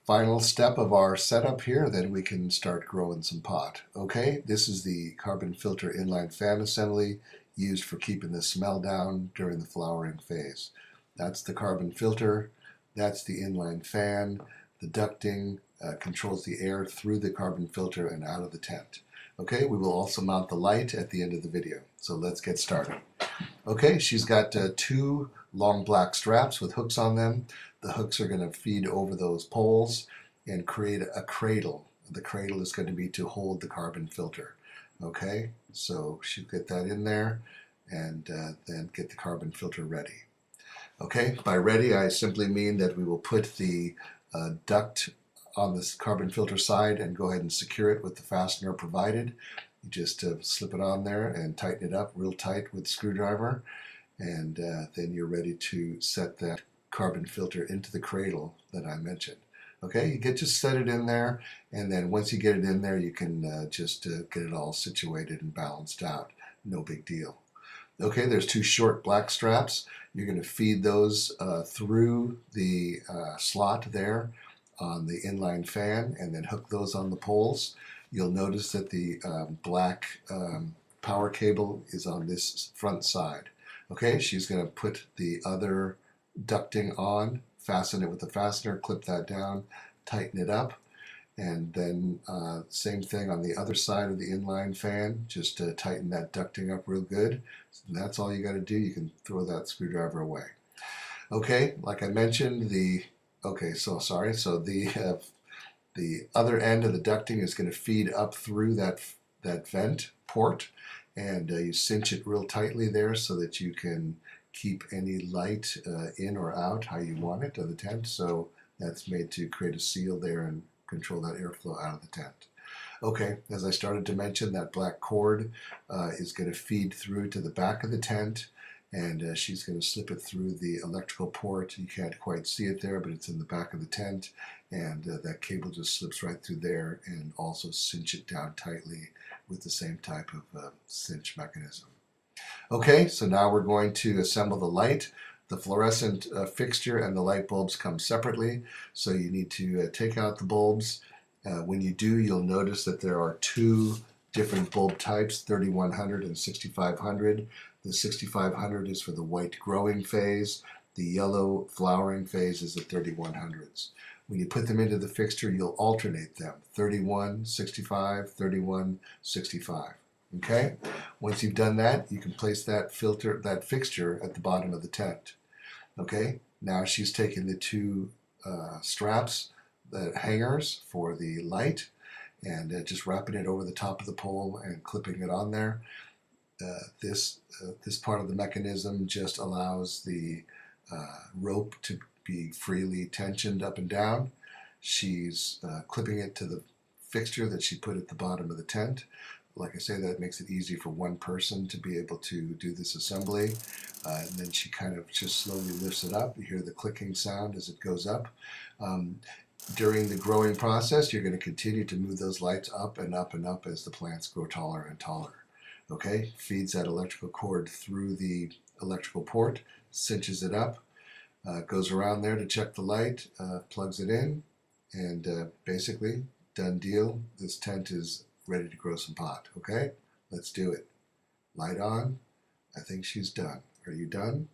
Final step of our setup here, then we can start growing some pot. Okay, this is the carbon filter inline fan assembly used for keeping the smell down during the flowering phase. That's the carbon filter, that's the inline fan. The ducting controls the air through the carbon filter and out of the tent. Okay, we will also mount the light at the end of the video. So let's get started. Okay, she's got two long black straps with hooks on them. The hooks are going to feed over those poles and create a cradle. The cradle is going to be to hold the carbon filter. Okay, so she'll get that in there and then get the carbon filter ready. Okay, by ready I simply mean that we will put the duct on this carbon filter side and go ahead and secure it with the fastener provided. You just slip it on there and tighten it up real tight with a screwdriver, and then you're ready to set that carbon filter into the cradle that I mentioned. Okay, you just set it in there, and then once you get it in there, you can just get it all situated and balanced out. No big deal. Okay, there's two short black straps. You're going to feed those through the slot there on the inline fan and then hook those on the poles. You'll notice that the black power cable is on this front side. Okay, she's going to put the other ducting on, fasten it with the fastener, clip that down, tighten it up, and then same thing on the other side of the inline fan, just tighten that ducting up real good. And that's all you got to do. You can throw that screwdriver away. Okay, like I mentioned, the other end of the ducting is going to feed up through that vent port, and you cinch it real tightly there so that you can keep any light in or out how you want it of the tent. So that's made to create a seal there and control that airflow out of the tent. Okay, as I started to mention, that black cord is going to feed through to the back of the tent, and she's going to slip it through the electrical port. You can't quite see it there, but it's in the back of the tent, and that cable just slips right through there, and also cinch it down tightly with the same type of cinch mechanism. Okay, so now we're going to assemble the light. The fluorescent fixture and the light bulbs come separately, so you need to take out the bulbs. When you do, you'll notice that there are two different bulb types, 3100 and 6500. The 6500 is for the white growing phase. The yellow flowering phase is the 3100s. When you put them into the fixture, you'll alternate them, 31, 65, 31, 65. Okay? Once you've done that, you can place that fixture at the bottom of the tent. Okay? Now she's taken the two straps, the hangers for the light, and just wrapping it over the top of the pole and clipping it on there. This part of the mechanism just allows the rope to be freely tensioned up and down. She's clipping it to the fixture that she put at the bottom of the tent. Like I say, that makes it easy for one person to be able to do this assembly. And then she kind of just slowly lifts it up. You hear the clicking sound as it goes up. During the growing process, you're going to continue to move those lights up and up and up as the plants grow taller and taller. Okay, feeds that electrical cord through the electrical port, cinches it up, goes around there to check the light, plugs it in, and basically, done deal. This tent is ready to grow some pot. Okay, let's do it. Light on. I think she's done. Are you done?